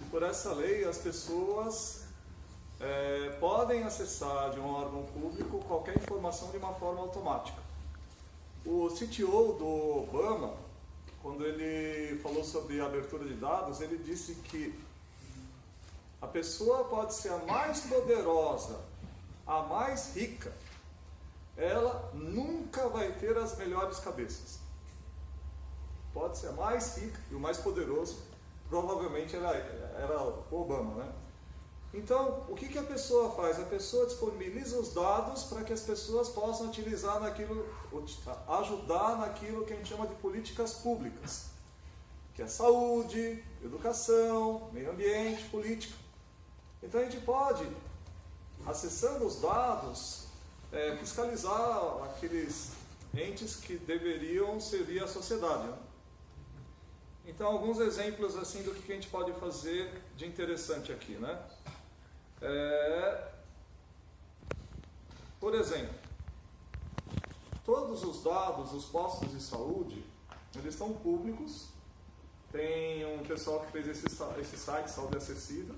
por essa lei, as pessoas podem acessar de um órgão público qualquer informação de uma forma automática. O CTO do Obama, quando ele falou sobre a abertura de dados, ele disse que a pessoa pode ser a mais poderosa, a mais rica, ela nunca vai ter as melhores cabeças. Pode ser a mais rica e o mais poderoso, provavelmente era o Obama, né? Então, o que a pessoa faz? A pessoa disponibiliza os dados para que as pessoas possam utilizar naquilo, ajudar naquilo que a gente chama de políticas públicas, que é saúde, educação, meio ambiente, política. Então a gente pode, acessando os dados, fiscalizar aqueles entes que deveriam servir à sociedade, né? Então, alguns exemplos assim do que a gente pode fazer de interessante aqui, né? Por exemplo, todos os dados dos postos de saúde, eles estão públicos. Tem um pessoal que fez esse site, Saúde Acessível,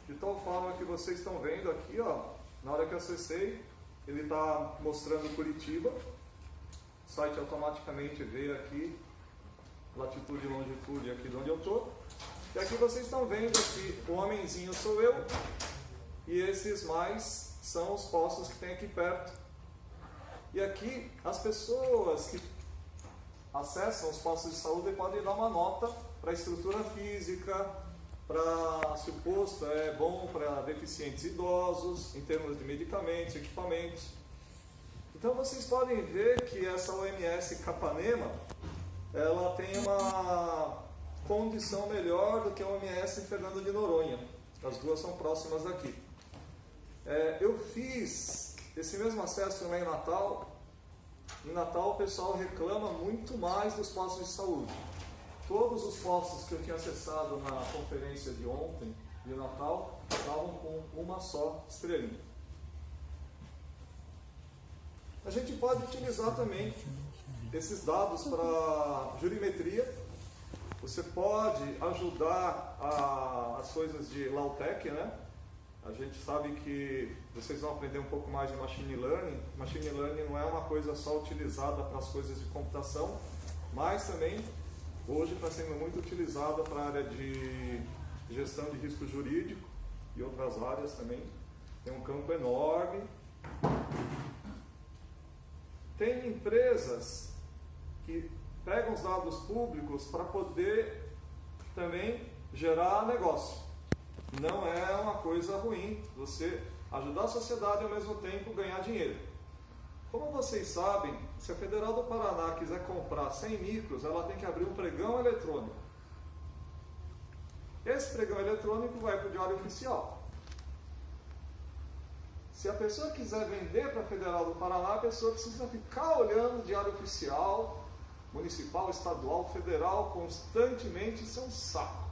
de tal forma que vocês estão vendo aqui, ó, na hora que eu acessei, ele está mostrando Curitiba, o site automaticamente veio aqui, latitude e longitude aqui de onde eu estou, e aqui vocês estão vendo que o homenzinho sou eu, e esses mais são os postos que tem aqui perto. E aqui as pessoas que acessam os postos de saúde podem dar uma nota para a estrutura física, para se o posto é bom para deficientes idosos, em termos de medicamentos, equipamentos. Então vocês podem ver que essa OMS Capanema, ela tem uma condição melhor do que a OMS Fernando de Noronha. As duas são próximas aqui. Eu fiz esse mesmo acesso lá em Natal. Em Natal o pessoal reclama muito mais dos postos de saúde. Todos os postos que eu tinha acessado na conferência de ontem, de Natal, estavam com uma só estrelinha. A gente pode utilizar também esses dados para jurimetria. Você pode ajudar as coisas de Lautech, né? A gente sabe que vocês vão aprender um pouco mais de Machine Learning. Machine Learning não é uma coisa só utilizada para as coisas de computação, mas também hoje está sendo muito utilizada para a área de gestão de risco jurídico e outras áreas também. Tem um campo enorme. Tem empresas que pegam os dados públicos para poder também gerar negócio. Não é uma coisa ruim você ajudar a sociedade e ao mesmo tempo ganhar dinheiro. Como vocês sabem, se a Federal do Paraná quiser comprar 100 micros, ela tem que abrir um pregão eletrônico. Esse pregão eletrônico vai para o Diário Oficial. Se a pessoa quiser vender para a Federal do Paraná, a pessoa precisa ficar olhando o Diário Oficial, municipal, estadual, federal, constantemente. Isso é um saco.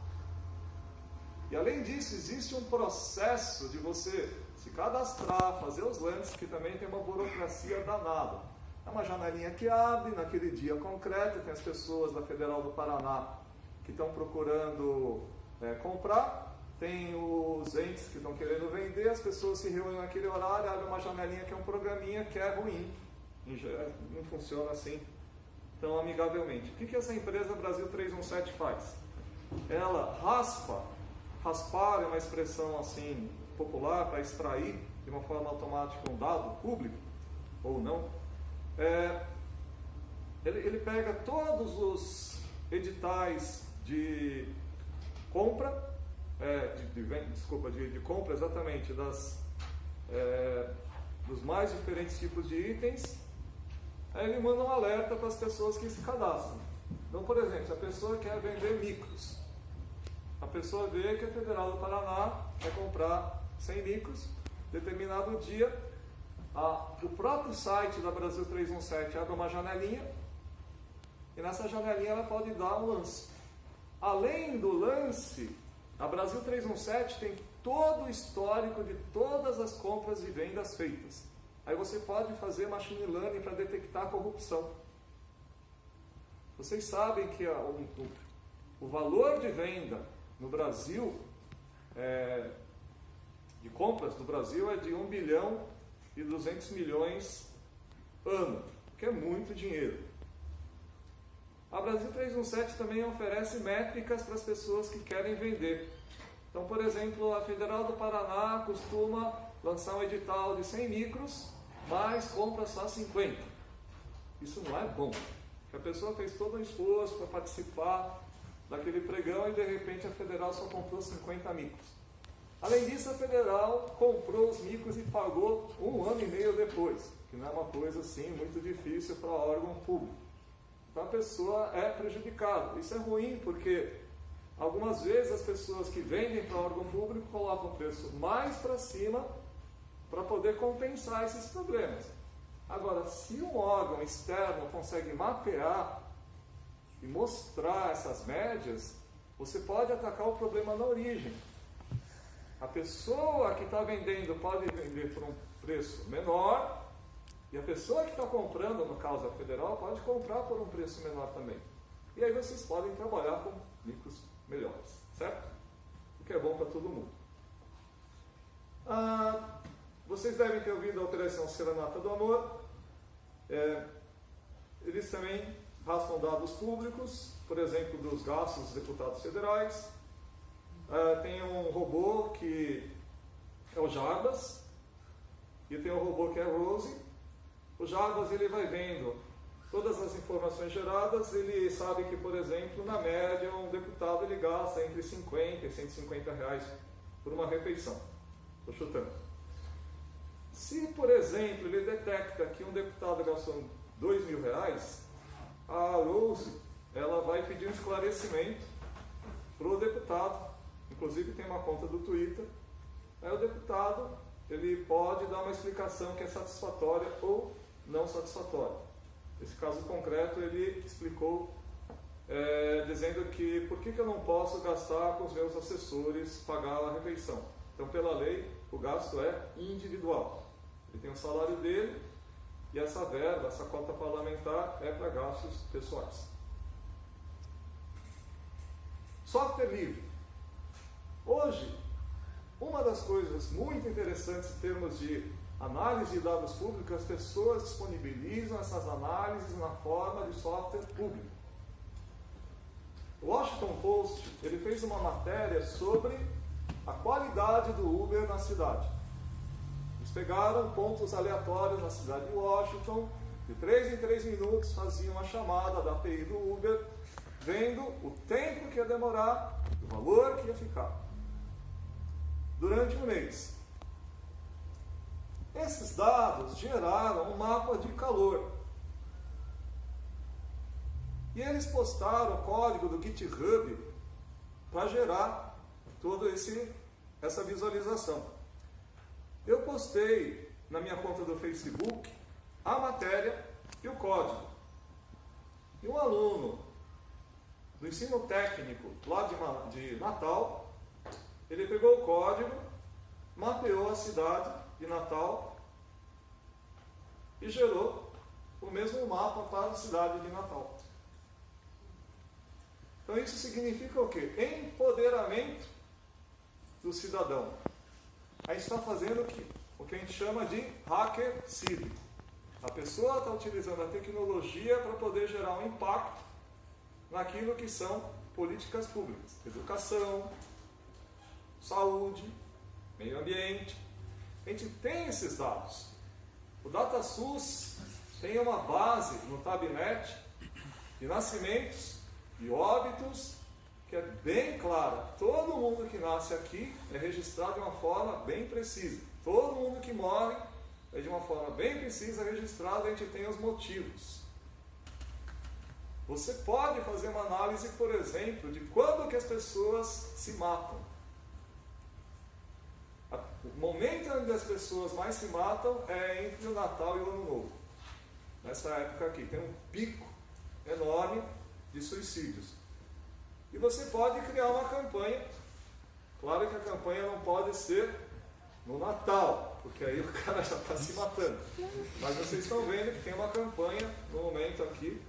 E além disso, existe um processo de você se cadastrar, fazer os lances, que também tem uma burocracia danada. É uma janelinha que abre naquele dia concreto, tem as pessoas da Federal do Paraná que estão procurando comprar, tem os entes que estão querendo vender, as pessoas se reúnem naquele horário, abre uma janelinha que é um programinha que é ruim, não funciona assim tão amigavelmente. O que essa empresa Brasil 317 faz? Ela raspar é uma expressão assim popular para extrair de uma forma automática um dado público, ou não. Ele pega todos os editais de compra, de compra exatamente dos mais diferentes tipos de itens. Aí ele manda um alerta para as pessoas que se cadastram. Então, por exemplo, se a pessoa quer vender micros, a pessoa vê que a Federal do Paraná quer comprar 100 micros, determinado dia, o próprio site da Brasil 317 abre uma janelinha, e nessa janelinha ela pode dar um lance. Além do lance, a Brasil 317 tem todo o histórico de todas as compras e vendas feitas. Aí você pode fazer machine learning para detectar a corrupção. Vocês sabem que o valor de venda no Brasil, de compras do Brasil, é de 1 bilhão e 200 milhões ano, que é muito dinheiro. A Brasil 317 também oferece métricas para as pessoas que querem vender. Então, por exemplo, a Federal do Paraná costuma lançar um edital de 100 micros, mas compra só 50. Isso não é bom. Porque a pessoa fez todo um esforço para participar daquele pregão e de repente a Federal só comprou 50 micros. Além disso, a Federal comprou os micros e pagou 1 ano e meio depois, que não é uma coisa assim muito difícil para órgão público. Então a pessoa é prejudicada. Isso é ruim porque algumas vezes as pessoas que vendem para órgão público colocam o preço mais para cima para poder compensar esses problemas. Agora, se um órgão externo consegue mapear e mostrar essas médias, você pode atacar o problema na origem. A pessoa que está vendendo pode vender por um preço menor e a pessoa que está comprando, no caso a Federal, pode comprar por um preço menor também. E aí vocês podem trabalhar com micros melhores, certo? O que é bom para todo mundo. Vocês devem ter ouvido a Operação Serenata do Amor. Eles também raspam dados públicos, por exemplo, dos gastos dos deputados federais. Tem um robô que é o Jarbas, e tem um robô que é a Rose. O Jarbas, ele vai vendo todas as informações geradas, ele sabe que, por exemplo, na média, um deputado ele gasta entre 50 e 150 reais por uma refeição. Estou chutando. Se, por exemplo, ele detecta que um deputado gastou 2 mil reais, a Rose ela vai pedir um esclarecimento para o deputado. Inclusive tem uma conta do Twitter. Aí o deputado ele pode dar uma explicação que é satisfatória ou não satisfatória. Nesse caso concreto ele explicou dizendo que por que eu não posso gastar com os meus assessores pagar a refeição. Então pela lei o gasto é individual. Ele tem o salário dele e essa verba, essa cota parlamentar é para gastos pessoais. Software livre. Hoje, uma das coisas muito interessantes em termos de análise de dados públicos, as pessoas disponibilizam essas análises na forma de software público. O Washington Post ele fez uma matéria sobre a qualidade do Uber na cidade. Eles pegaram pontos aleatórios na cidade de Washington, de 3 em 3 minutos faziam a chamada da API do Uber, vendo o tempo que ia demorar, o valor que ia ficar. Durante um mês. Esses dados geraram um mapa de calor. E eles postaram o código do GitHub para gerar toda essa visualização. Eu postei na minha conta do Facebook a matéria e o código. E um aluno do ensino técnico lá de Natal, ele pegou o código, mapeou a cidade de Natal e gerou o mesmo mapa para a cidade de Natal. Então isso significa o quê? Empoderamento do cidadão. A gente está fazendo o que a gente chama de hacker cívico. A pessoa está utilizando a tecnologia para poder gerar um impacto naquilo que são políticas públicas. Educação, saúde, meio ambiente. A gente tem esses dados. O DataSUS tem uma base no Tabnet de nascimentos e óbitos que é bem clara. Todo mundo que nasce aqui é registrado de uma forma bem precisa. Todo mundo que morre é de uma forma bem precisa registrado, a gente tem os motivos. Você pode fazer uma análise, por exemplo, de quando que as pessoas se matam. O momento onde as pessoas mais se matam é entre o Natal e o Ano Novo. Nessa época aqui tem um pico enorme de suicídios. E você pode criar uma campanha. Claro que a campanha não pode ser no Natal, porque aí o cara já está se matando. Mas vocês estão vendo que tem uma campanha no momento aqui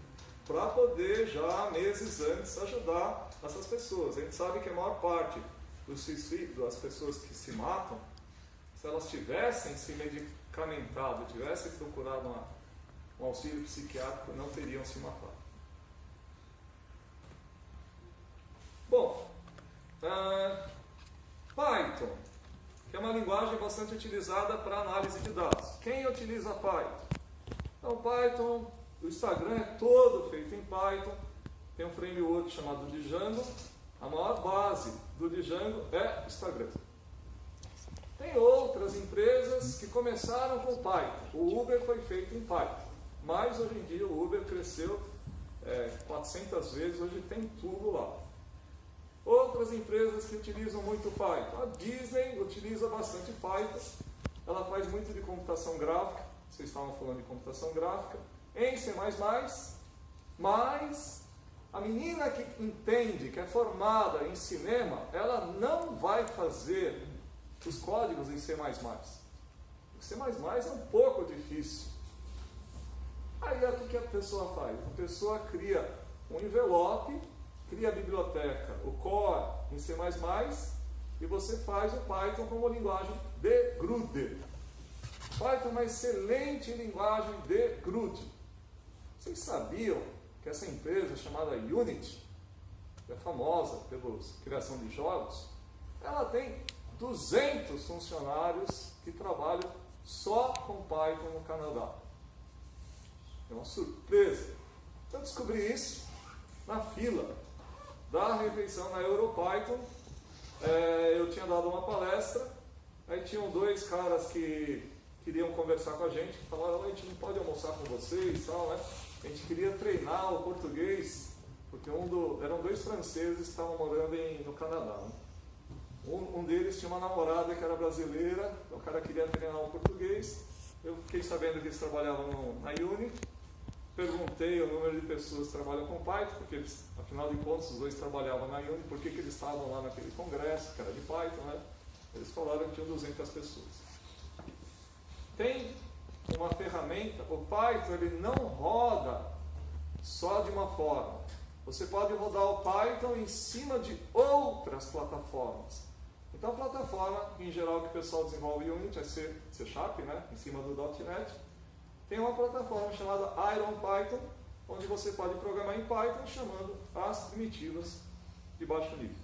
para poder já meses antes ajudar essas pessoas. A gente sabe que a maior parte dos suicídios, das pessoas que se matam, se elas tivessem se medicamentado, tivessem procurado um auxílio psiquiátrico, não teriam se matado. Bom, Python, que é uma linguagem bastante utilizada para análise de dados. Quem utiliza Python? Então, Python, o Instagram é todo feito em Python, tem um framework chamado Django, a maior base do Django é Instagram. Tem outras empresas que começaram com Python, o Uber foi feito em Python, mas hoje em dia o Uber cresceu 400 vezes, hoje tem tudo lá. Outras empresas que utilizam muito Python, a Disney utiliza bastante Python, ela faz muito de computação gráfica, vocês estavam falando de computação gráfica, em C++, mas a menina que entende, que é formada em cinema, ela não vai fazer os códigos em C++. O C++ é um pouco difícil. Aí o que a pessoa faz? A pessoa cria um envelope, cria a biblioteca, o core em C++, e você faz o Python como linguagem de grude. Python é uma excelente linguagem de grude. Vocês sabiam que essa empresa chamada Unity, que é famosa pela criação de jogos, ela tem 200 funcionários que trabalham só com Python no Canadá. É uma surpresa. Eu descobri isso na fila da refeição na EuroPython. Eu tinha dado uma palestra, aí tinham dois caras que queriam conversar com a gente, que falaram: a gente não pode almoçar com vocês, tal, né? A gente queria treinar o português, porque eram dois franceses que estavam morando no Canadá. Né? Um deles tinha uma namorada que era brasileira, então o cara queria treinar o português. Eu fiquei sabendo que eles trabalhavam na Uni, perguntei o número de pessoas que trabalham com Python, porque eles, afinal de contas, os dois trabalhavam na Uni, por que eles estavam lá naquele congresso, que era de Python, né? Eles falaram que tinham 200 pessoas. Tem uma ferramenta, o Python ele não roda só de uma forma. Você pode rodar o Python em cima de outras plataformas. Então a plataforma, em geral, que o pessoal desenvolve Unity é C#, né? Em cima do .NET. Tem uma plataforma chamada IronPython, onde você pode programar em Python chamando as primitivas de baixo nível.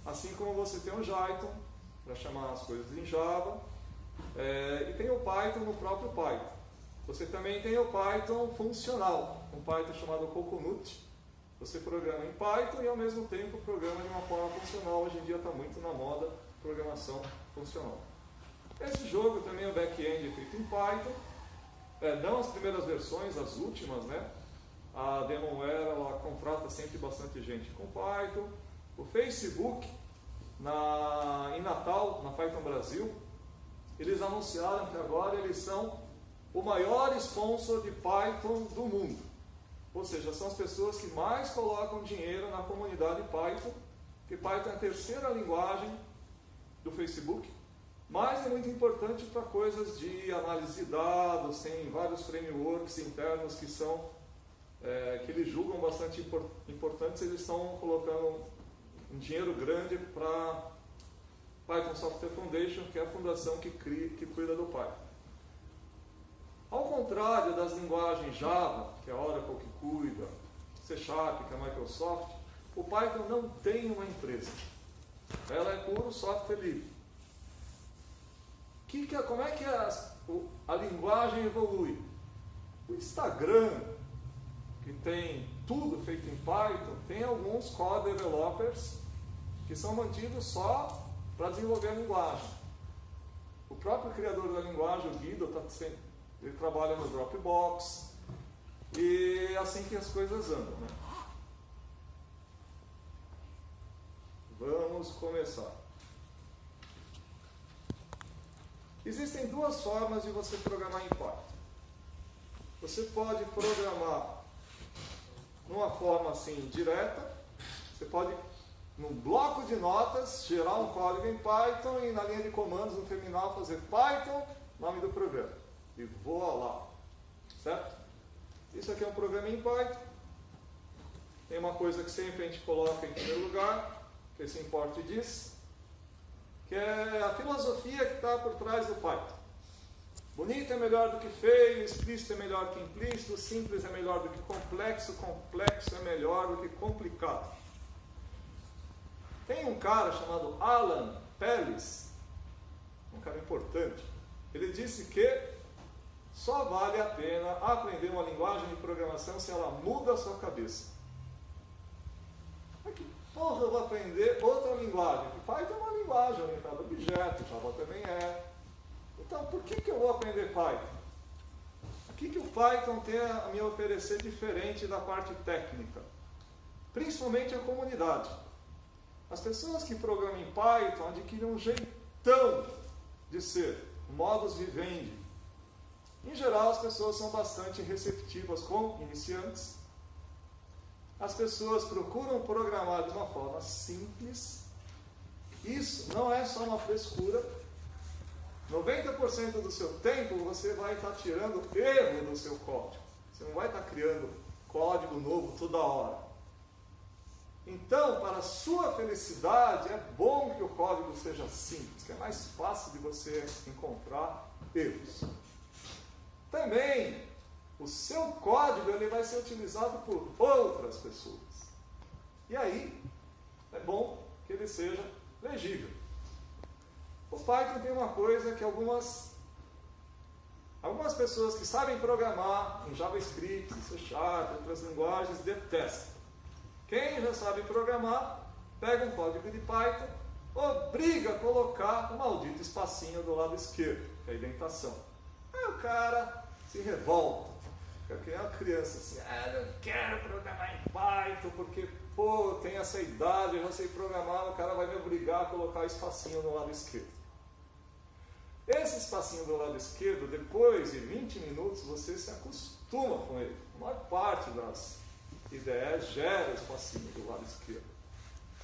Assim como você tem o Jython para chamar as coisas em Java, e tem o Python no próprio Python. Você também tem o Python funcional, um Python chamado Coconut. Você programa em Python e ao mesmo tempo programa de uma forma funcional. Hoje em dia está muito na moda programação funcional. Esse jogo também, o back-end é feito em Python. Não as primeiras versões, as últimas, né? A Demonware, ela contrata sempre bastante gente com Python. O Facebook, em Natal, na Python Brasil, eles anunciaram que agora eles são o maior sponsor de Python do mundo. Ou seja, são as pessoas que mais colocam dinheiro na comunidade Python, que Python é a terceira linguagem do Facebook, mas é muito importante para coisas de análise de dados, tem vários frameworks internos que são, que eles julgam bastante importantes, eles estão colocando um dinheiro grande para Python Software Foundation, que é a fundação que cuida do Python. Ao contrário das linguagens Java, que é a Oracle que cuida, C#, que é a Microsoft, o Python não tem uma empresa. Ela é puro software livre. Como é que a linguagem evolui? O Instagram, que tem tudo feito em Python, tem alguns core developers que são mantidos só para desenvolver a linguagem. O próprio criador da linguagem, o Guido, ele trabalha no Dropbox, e é assim que as coisas andam, né? Vamos começar. Existem duas formas de você programar em Python. Você pode programar numa forma assim direta, você pode, num bloco de notas, gerar um código em Python e na linha de comandos no terminal fazer Python, nome do programa. E voa lá, certo? Isso aqui é um programa em Python. tem uma coisa que sempre a gente coloca em primeiro lugar, que esse import diz, que é a filosofia que está por trás do Python. Bonito é melhor do que feio, explícito é melhor que implícito, simples é melhor do que complexo, complexo é melhor do que complicado. Tem um cara chamado Alan Pellis, um cara importante, ele disse que só vale a pena aprender uma linguagem de programação se ela muda a sua cabeça. Mas que porra eu vou aprender outra linguagem? Python é uma linguagem orientada a objetos, Java também é. Então, por que eu vou aprender Python? O que o Python tem a me oferecer diferente da parte técnica? Principalmente a comunidade. As pessoas que programam em Python adquirem um jeitão de ser, modus vivendi. Em geral, as pessoas são bastante receptivas com iniciantes. As pessoas procuram programar de uma forma simples. Isso não é só uma frescura. 90% do seu tempo você vai estar tirando erro do seu código. Você não vai estar criando código novo toda hora. Então, para a sua felicidade, é bom que o código seja simples, que é mais fácil de você encontrar erros. Também, o seu código ele vai ser utilizado por outras pessoas. E aí, é bom que ele seja legível. O Python tem uma coisa que algumas pessoas que sabem programar em JavaScript, C Sharp, outras linguagens, detestam. Quem já sabe programar, pega um código de Python, obriga a colocar o maldito espacinho do lado esquerdo, que é a indentação. Aí o cara se revolta. Fica que nem uma criança assim, eu não quero programar em Python, porque, eu tenho essa idade, eu já sei programar, o cara vai me obrigar a colocar o espacinho no lado esquerdo. Esse espacinho do lado esquerdo, depois de 20 minutos, você se acostuma com ele. A maior parte das IDEs gera o espacinho do lado esquerdo.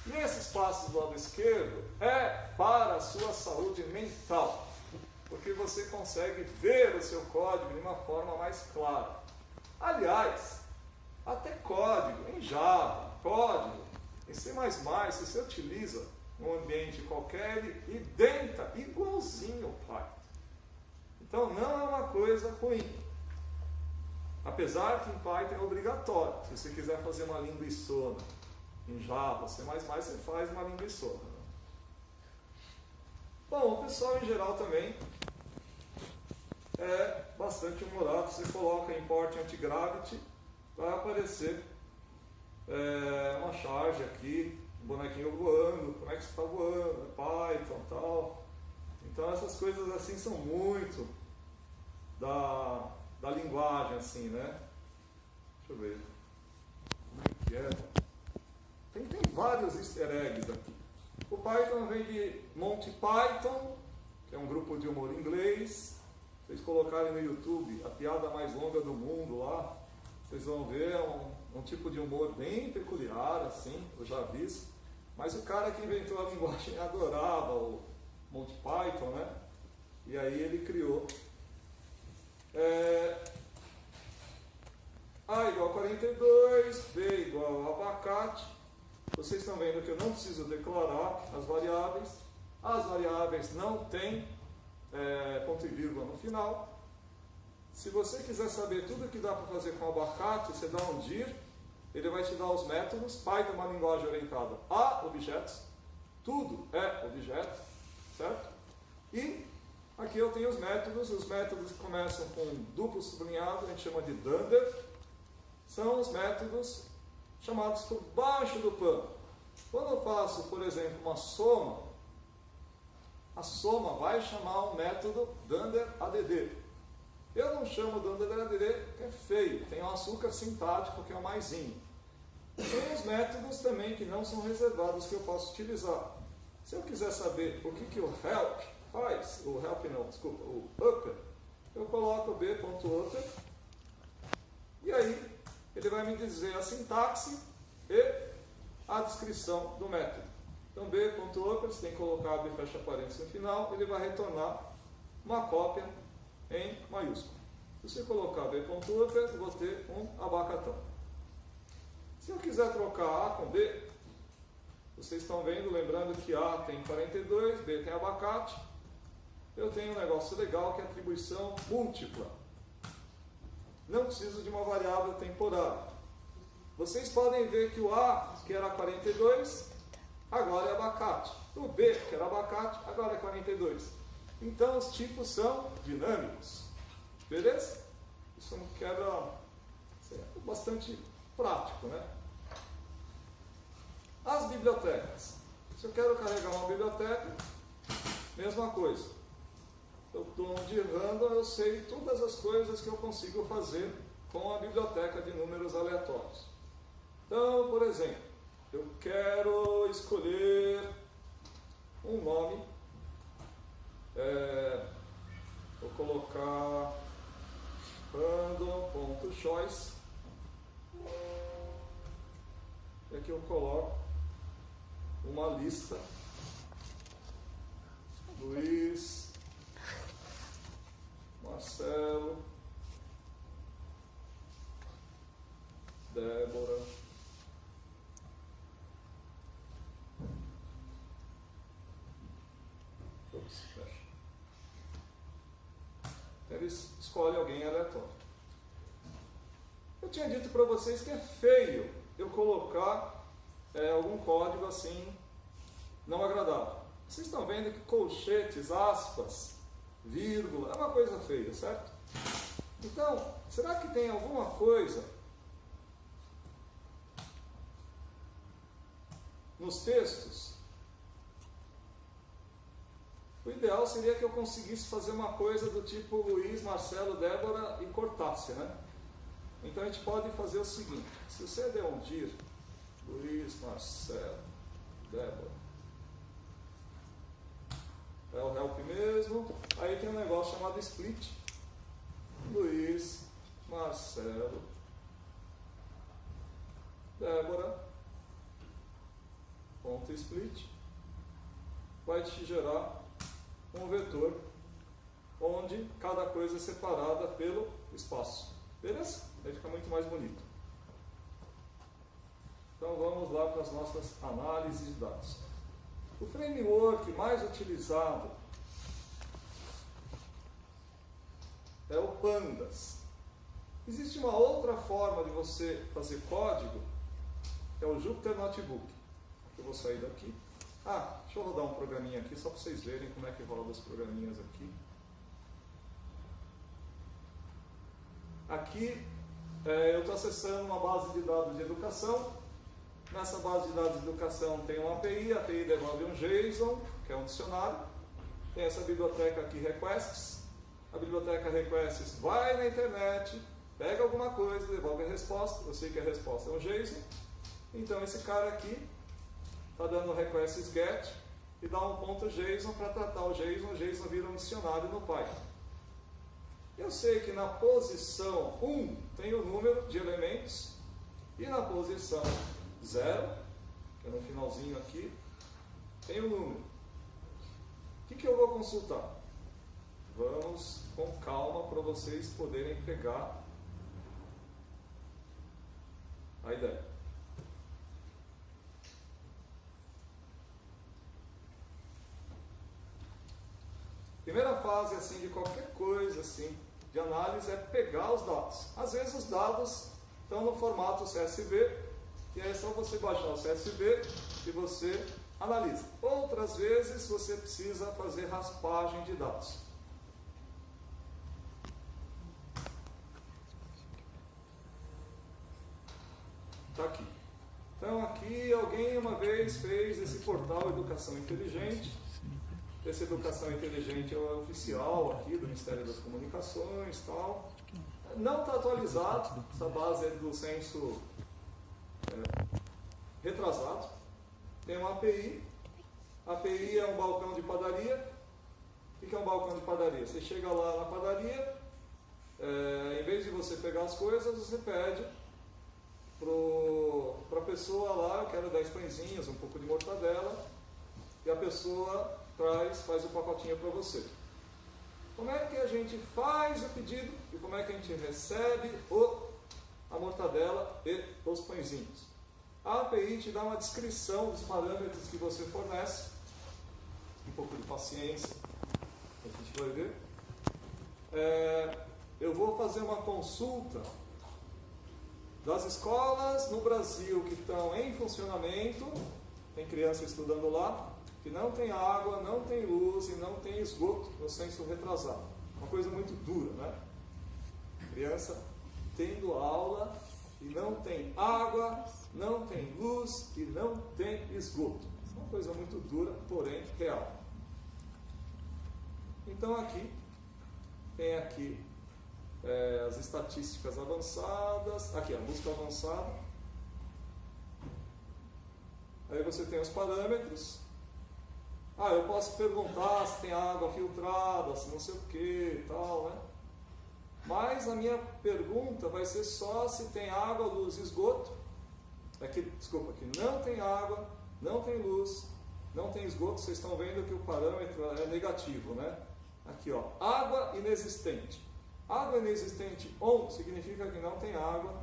E esse espaço do lado esquerdo é para a sua saúde mental, porque você consegue ver o seu código de uma forma mais clara. Aliás, até código em Java, código em C++, se você utiliza num ambiente qualquer, ele identa igualzinho o Python. Então não é uma coisa ruim. Apesar que em Python é obrigatório. Se você quiser fazer uma linguiçona em Java, C++, você faz uma linguiçona. Né? Bom, o pessoal em geral também é bastante humorado. Você coloca import anti-gravity, vai aparecer uma charge aqui, um bonequinho voando, como é que você está voando, Python e tal. Então essas coisas assim são muito da linguagem, assim, né? Deixa eu ver. Como é que é? Tem vários easter eggs aqui. O Python vem de Monty Python, que é um grupo de humor inglês. Se vocês colocarem no YouTube a piada mais longa do mundo lá, vocês vão ver um tipo de humor bem peculiar, assim, eu já vi isso. Mas o cara que inventou a linguagem adorava o Monty Python, né? E aí ele criou A igual a 42, B igual a abacate. Vocês estão vendo que eu não preciso declarar as variáveis. As variáveis não têm ponto e vírgula no final. Se você quiser saber tudo que dá para fazer com abacate, você dá um dir, ele vai te dar os métodos. Python é uma linguagem orientada a objetos. Tudo é objeto, certo? E aqui eu tenho os métodos que começam com duplo sublinhado, a gente chama de dunder. São os métodos chamados por baixo do pano. Quando eu faço, por exemplo, uma soma, a soma vai chamar um método dunder add. Eu não chamo dunder add porque é feio, tem um açúcar sintático que é o maisinho. Tem os métodos também que não são reservados que eu posso utilizar. Se eu quiser saber o que o help faz, o upper, eu coloco b.upper e aí ele vai me dizer a sintaxe e a descrição do método. Então b.upper, você tem que colocar b fecha parênteses no final, ele vai retornar uma cópia em maiúsculo. Se você colocar b.upper, eu vou ter um abacatão. Se Se eu quiser trocar A com B, vocês estão vendo, lembrando que A tem 42, B tem abacate, eu tenho um negócio legal que é atribuição múltipla. Não preciso de uma variável temporária. Vocês podem ver que o A, que era 42, agora é abacate. O B, que era abacate, agora é 42. Então, os tipos são dinâmicos. Beleza? Isso não quebra... é bastante prático, né? As bibliotecas. Se eu quero carregar uma biblioteca, mesma coisa. Eu estou de random, eu sei todas as coisas que eu consigo fazer com a biblioteca de números aleatórios. Então, por exemplo, eu quero escolher um nome. Vou colocar random.choice. E aqui eu coloco uma lista. Luiz, Marcelo, Débora, eles escolhem alguém aleatório. Eu tinha dito para vocês que é feio eu colocar algum código assim não agradável. Vocês estão vendo que colchetes, aspas, vírgula, é uma coisa feia, certo? Então, será que tem alguma coisa nos textos? O ideal seria que eu conseguisse fazer uma coisa do tipo Luiz, Marcelo, Débora e cortasse, né? Então a gente pode fazer o seguinte: se você der um dir, Luiz, Marcelo, Débora, é o help mesmo, aí tem um negócio chamado split. Luiz, Marcelo, Débora, ponto split, vai te gerar um vetor onde cada coisa é separada pelo espaço. Beleza? Aí fica muito mais bonito. Então vamos lá para as nossas análises de dados. O framework mais utilizado é o Pandas. Existe uma outra forma de você fazer código, é o Jupyter Notebook. Eu vou sair daqui. Deixa eu rodar um programinha aqui, só para vocês verem como é que roda os programinhas aqui. Aqui, eu estou acessando uma base de dados de educação. Nessa base de dados de educação tem uma API, a API devolve um JSON, que é um dicionário. Tem essa biblioteca aqui, requests. A biblioteca requests vai na internet, pega alguma coisa, devolve a resposta. Eu sei que a resposta é um JSON. Então esse cara aqui está dando requests get e dá um ponto JSON para tratar o JSON vira um dicionário no Python. Eu sei que na posição 1 tem o número de elementos e na posição 0, que é no finalzinho aqui, tem o número. O que eu vou consultar? Vamos com calma para vocês poderem pegar a ideia. Primeira fase assim de qualquer coisa assim de análise é pegar os dados. Às vezes os dados estão no formato CSV e aí é só você baixar o CSV e você analisa. Outras vezes você precisa fazer raspagem de dados. Está aqui. Então aqui alguém uma vez fez esse portal Educação Inteligente. Essa Educação Inteligente é o oficial aqui do Ministério das Comunicações e tal. Não está atualizado, essa base é do censo retrasado. Tem uma API. A API é um balcão de padaria. O que é um balcão de padaria? Você chega lá na padaria, em vez de você pegar as coisas, você pede para a pessoa lá, eu quero 10 pãezinhos, um pouco de mortadela, e a pessoa faz o pacotinho para você. Como é que a gente faz o pedido e como é que a gente recebe a mortadela e os pãezinhos? A API te dá uma descrição dos parâmetros que você fornece, um pouco de paciência, a gente vai ver. Eu vou fazer uma consulta das escolas no Brasil que estão em funcionamento, tem criança estudando lá, que não tem água, não tem luz e não tem esgoto no censo retrasado. Uma coisa muito dura, né? Criança tendo aula e não tem água, não tem luz e não tem esgoto. Uma coisa muito dura, porém real. Então aqui, tem aqui as estatísticas avançadas, aqui a busca avançada. Aí você tem os parâmetros. Eu posso perguntar se tem água filtrada, se não sei o que e tal, né? Mas a minha pergunta vai ser só se tem água, luz e esgoto. Aqui não tem água, não tem luz, não tem esgoto. Vocês estão vendo que o parâmetro é negativo, né? Aqui, ó, água inexistente. Água inexistente on significa que não tem água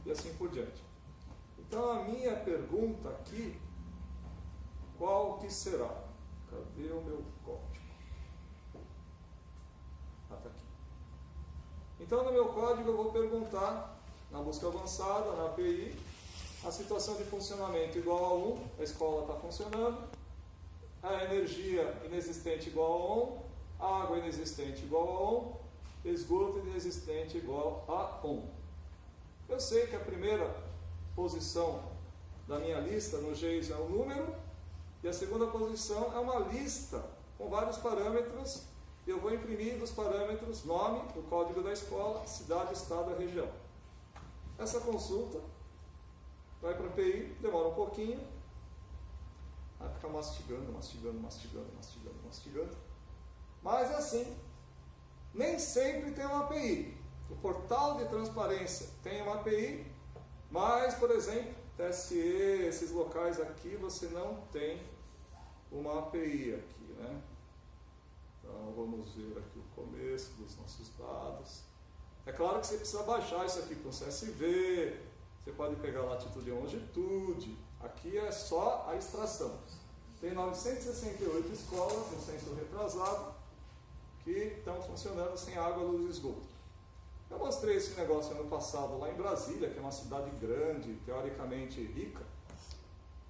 e assim por diante. Então a minha pergunta aqui, qual que será? Cadê o meu código? Tá aqui. Então no meu código eu vou perguntar, na busca avançada, na API, a situação de funcionamento igual a 1, a escola está funcionando, a energia inexistente igual a 1, a água inexistente igual a 1, esgoto inexistente igual a 1. Eu sei que a primeira posição da minha lista no GEIS é um número, e a segunda posição é uma lista com vários parâmetros. Eu vou imprimir dos parâmetros nome, o código da escola, cidade, estado e região. Essa consulta vai para a API, demora um pouquinho, vai ficar mastigando. Mas assim, nem sempre tem uma API. O portal de transparência tem uma API, mas, por exemplo, TSE, esses locais aqui, você não tem uma API aqui, né? Então, vamos ver aqui o começo dos nossos dados. É claro que você precisa baixar isso aqui com o CSV, você pode pegar latitude e longitude, aqui é só a extração. Tem 968 escolas no censo retrasado que estão funcionando sem água, luz e esgoto. Eu mostrei esse negócio ano passado lá em Brasília, que é uma cidade grande, teoricamente rica,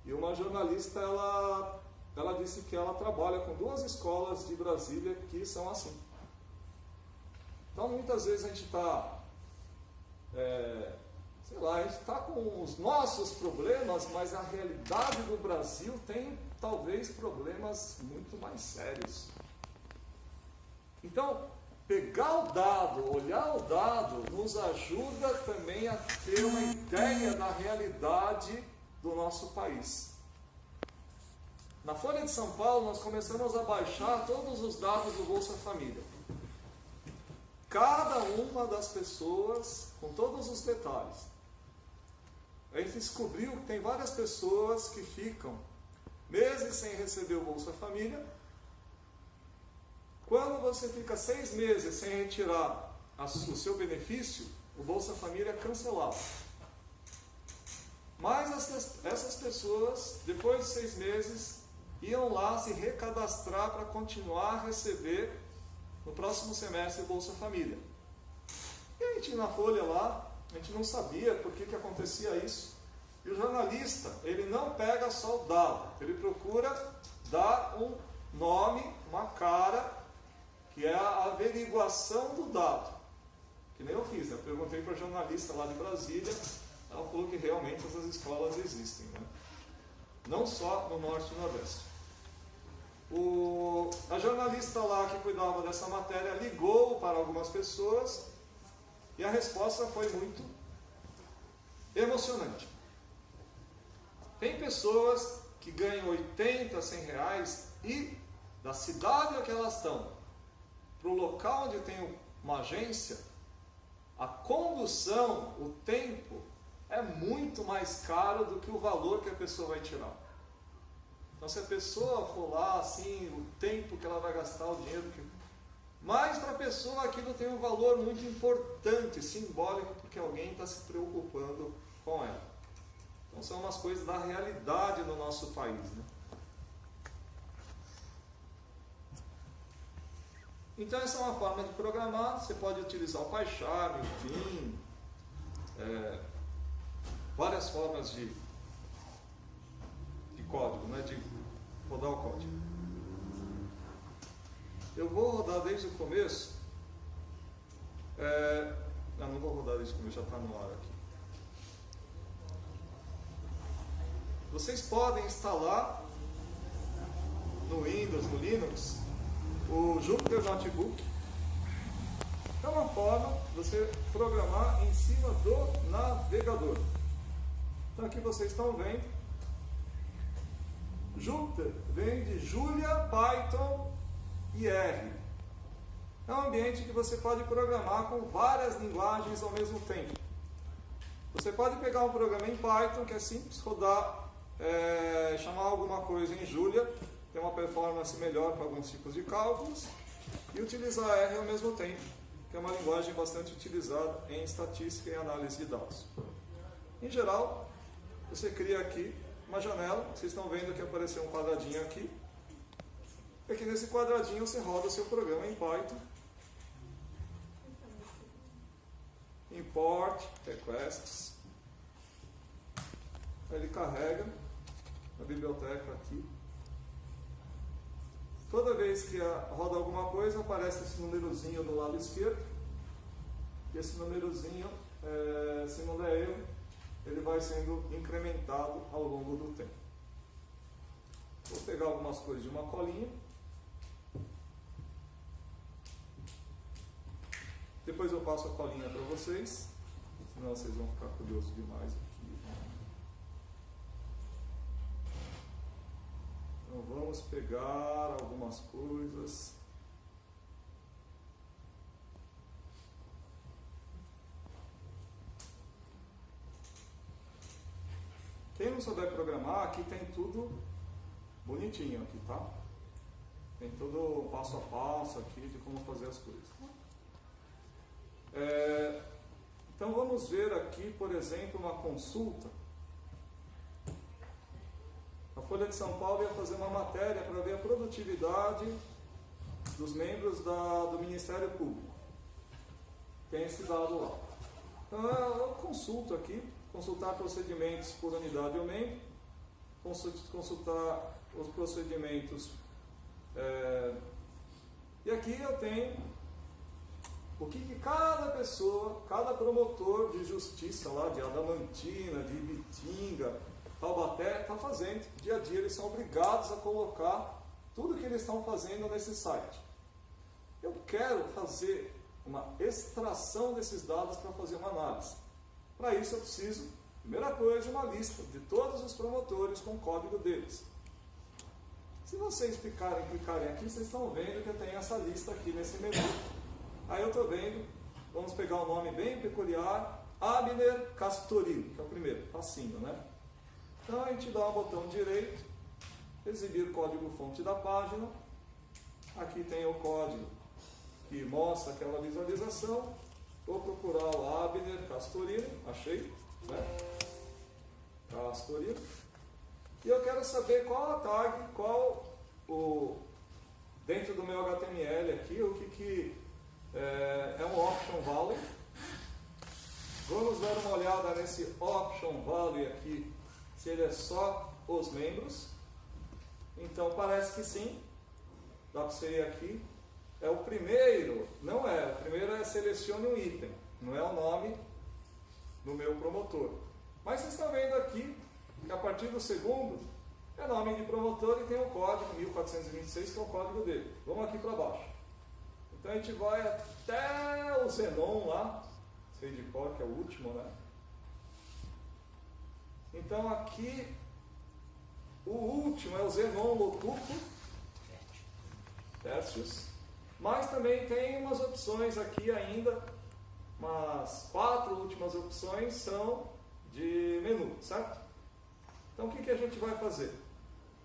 e uma jornalista, ela disse que ela trabalha com 2 escolas de Brasília que são assim. Então, muitas vezes a gente está, a gente está com os nossos problemas, mas a realidade do Brasil tem, talvez, problemas muito mais sérios. Então, pegar o dado, olhar o dado, nos ajuda também a ter uma ideia da realidade do nosso país. Na Folha de São Paulo, nós começamos a baixar todos os dados do Bolsa Família. Cada uma das pessoas, com todos os detalhes. A gente descobriu que tem várias pessoas que ficam meses sem receber o Bolsa Família. Quando você fica 6 meses sem retirar o seu benefício, o Bolsa Família é cancelado. Mas essas pessoas, depois de 6 meses, iam lá se recadastrar para continuar a receber no próximo semestre o Bolsa Família. E a gente na Folha lá, a gente não sabia por que acontecia isso. E o jornalista, ele não pega só o dado, ele procura dar um nome, uma cara, que é a averiguação do dado. Que nem eu fiz, né? Eu perguntei para a jornalista lá de Brasília, ela falou que realmente essas escolas existem, né? Não só no Norte e Nordeste. A jornalista lá que cuidava dessa matéria ligou para algumas pessoas e a resposta foi muito emocionante. Tem pessoas que ganham 80, 100 reais e da cidade que elas estão para o local onde tem uma agência, a condução, o tempo, é muito mais caro do que o valor que a pessoa vai tirar. Então, se a pessoa for lá, assim, o tempo que ela vai gastar, o dinheiro que... Mas para a pessoa aquilo tem um valor muito importante, simbólico, porque alguém está se preocupando com ela. Então são umas coisas da realidade no nosso país, né? Então essa é uma forma de programar. Você pode utilizar o PyCharm, o Vim, várias formas de código, né? De rodar o código. Eu vou rodar desde o começo. Não vou rodar desde o começo, já está no ar aqui. Vocês podem instalar no Windows, no Linux, o Jupyter Notebook. É uma forma de você programar em cima do navegador. Então aqui vocês estão vendo, Jupyter vem de Julia, Python e R. É um ambiente que você pode programar com várias linguagens ao mesmo tempo. Você pode pegar um programa em Python, que é simples, rodar, chamar alguma coisa em Julia, ter uma performance melhor para alguns tipos de cálculos, e utilizar R ao mesmo tempo, que é uma linguagem bastante utilizada em estatística e análise de dados. Em geral, você cria aqui uma janela, vocês estão vendo que apareceu um quadradinho aqui. Aqui nesse quadradinho você roda o seu programa em Python. Import requests. Ele carrega a biblioteca aqui. Toda vez que roda alguma coisa, aparece esse númerozinho do lado esquerdo. E esse númerozinho, se não der erro, ele vai sendo incrementado ao longo do tempo. Vou pegar algumas coisas de uma colinha. Depois eu passo a colinha para vocês, senão vocês vão ficar curiosos demais aqui. Então vamos pegar algumas coisas. Quem não souber programar, aqui tem tudo bonitinho aqui, tá? Tem todo passo a passo aqui de como fazer as coisas. Então vamos ver aqui, por exemplo, uma consulta. A Folha de São Paulo ia fazer uma matéria para ver a produtividade dos membros do Ministério Público. Tem esse dado lá. Então eu consulto aqui, consultar procedimentos por unidade ou membro, consultar os procedimentos, e aqui eu tenho o que cada pessoa, cada promotor de justiça lá, de Adamantina, de Ibitinga, Taubaté, está fazendo. Dia a dia eles são obrigados a colocar tudo que eles estão fazendo nesse site. Eu quero fazer uma extração desses dados para fazer uma análise. Para isso eu preciso, primeira coisa, uma lista de todos os promotores com o código deles. Se vocês clicarem aqui, vocês estão vendo que eu tenho essa lista aqui nesse menu. Aí eu estou vendo, vamos pegar um nome bem peculiar, Abner Castorino, que é o primeiro, facinho, né? Então a gente dá um botão direito, exibir código-fonte da página. Aqui tem o código que mostra aquela visualização. Vou procurar o Abner Castorino, achei, né? Castorino. E eu quero saber qual a tag, dentro do meu HTML aqui, o que é um option value. Vamos dar uma olhada nesse option value aqui, se ele é só os membros. Então parece que sim, dá para você ir aqui. É o primeiro, não é, o primeiro é selecione um item, não é o nome do meu promotor. Mas vocês estão vendo aqui que a partir do segundo é nome de promotor e tem o código 1426, que é o código dele. Vamos aqui para baixo. Então a gente vai até o Zenon lá, sei de cor, que é o último, né? Então aqui, o último é o Zenon Locupo Tertius. Mas também tem umas opções aqui ainda, umas 4 últimas opções são de menu, certo? Então o que a gente vai fazer?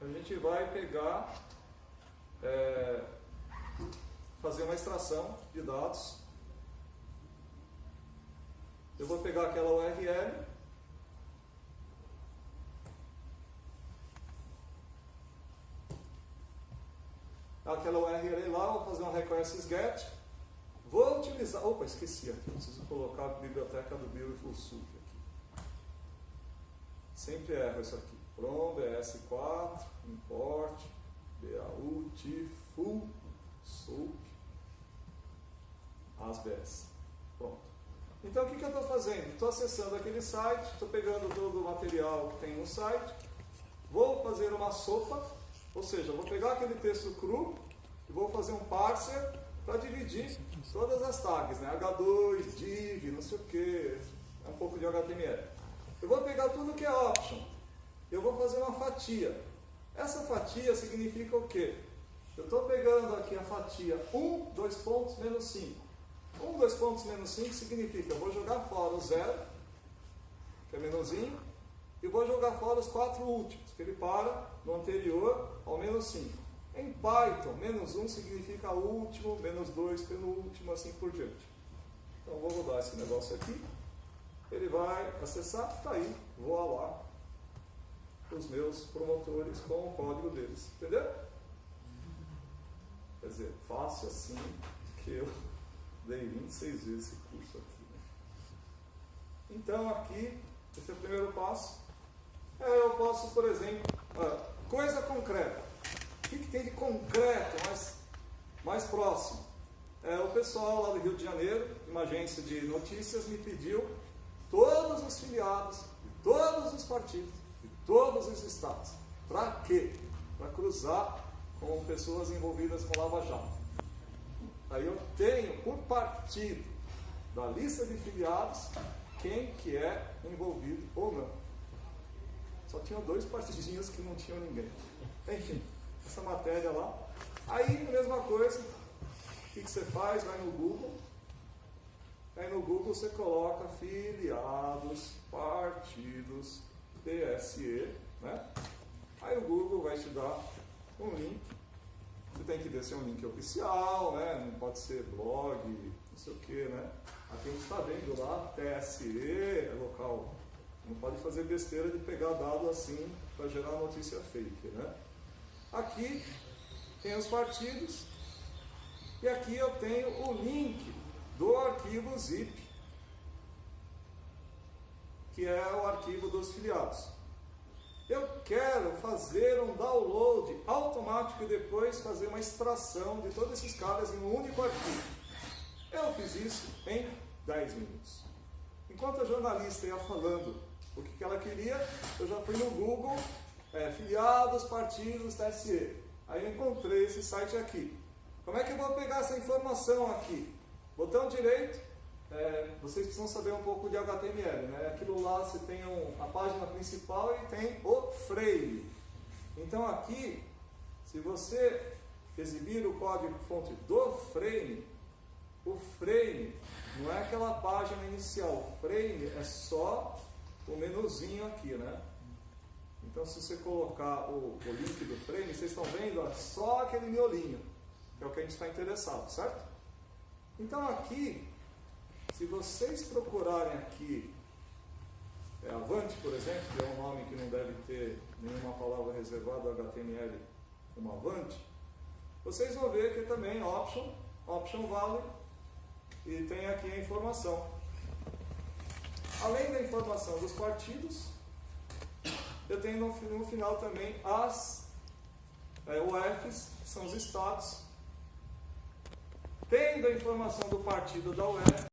A gente vai pegar, fazer uma extração de dados. Eu vou pegar aquela URL, aquela URL lá, vou fazer um request get, vou utilizar, opa, esqueci aqui, preciso colocar a biblioteca do Beautiful Soup aqui. Sempre erro isso aqui. From BS4, import, Beautiful Soup, ASBS. Pronto. Então o que eu estou fazendo? Estou acessando aquele site, estou pegando todo o material que tem no site, vou fazer uma sopa, ou seja, vou pegar aquele texto cru e vou fazer um parser para dividir todas as tags, né? H2, div, não sei o que, é um pouco de HTML. Eu vou pegar tudo que é option, eu vou fazer uma fatia. Essa fatia significa o quê? Eu estou pegando aqui a fatia 1, 2 pontos, menos 5. 1, 2 pontos, menos 5 significa eu vou jogar fora o 0, que é menorzinho, e vou jogar fora os 4 últimos, que ele para no anterior ao menos 5. Em Python, menos 1 significa último, menos 2 penúltimo, assim por diante. Então vou rodar esse negócio aqui, ele vai acessar, está aí, vou lá os meus promotores com o código deles, entendeu? Quer dizer, fácil assim que eu dei 26 vezes esse curso aqui. Né? Então aqui, esse é o primeiro passo. Eu posso, por exemplo, coisa concreta. O que tem de concreto, mais próximo? O pessoal lá do Rio de Janeiro, uma agência de notícias, me pediu todos os filiados de todos os partidos, de todos os estados. Para quê? Para cruzar com pessoas envolvidas com Lava Jato. Aí eu tenho, por partido, da lista de filiados, quem que é envolvido ou não. Só tinham 2 partidinhos que não tinham ninguém. Enfim, essa matéria lá. Aí, a mesma coisa, o que você faz? Vai no Google. Aí no Google você coloca filiados, partidos, TSE, né? Aí o Google vai te dar um link. Você tem que ver se é um link oficial, né? Não pode ser blog, não sei o que, né? Aqui a gente está vendo lá, TSE, local. Não pode fazer besteira de pegar dado assim para gerar notícia fake, né? Aqui tem os partidos e aqui eu tenho o link do arquivo zip, que é o arquivo dos filiados. Eu quero fazer um download automático e depois fazer uma extração de todos esses caras em um único arquivo. Eu fiz isso em 10 minutos. Enquanto a jornalista ia falando o que ela queria, eu já fui no Google, filiados, partidos, TSE. Aí eu encontrei esse site aqui. Como é que eu vou pegar essa informação aqui? Botão direito, vocês precisam saber um pouco de HTML, né? Aquilo lá você tem a página principal e tem o frame. Então aqui, se você exibir o código-fonte do frame, o frame não é aquela página inicial, o frame é só o menuzinho aqui, né? Então se você colocar o link do frame, vocês estão vendo só aquele miolinho, que é o que a gente está interessado, certo? Então aqui, se vocês procurarem aqui, Avante, por exemplo, que é um nome que não deve ter nenhuma palavra reservada HTML como Avante, vocês vão ver que também option value, e tem aqui a informação. Além da informação dos partidos, eu tenho no final também as UFs, que são os estados. Tendo a informação do partido da UF,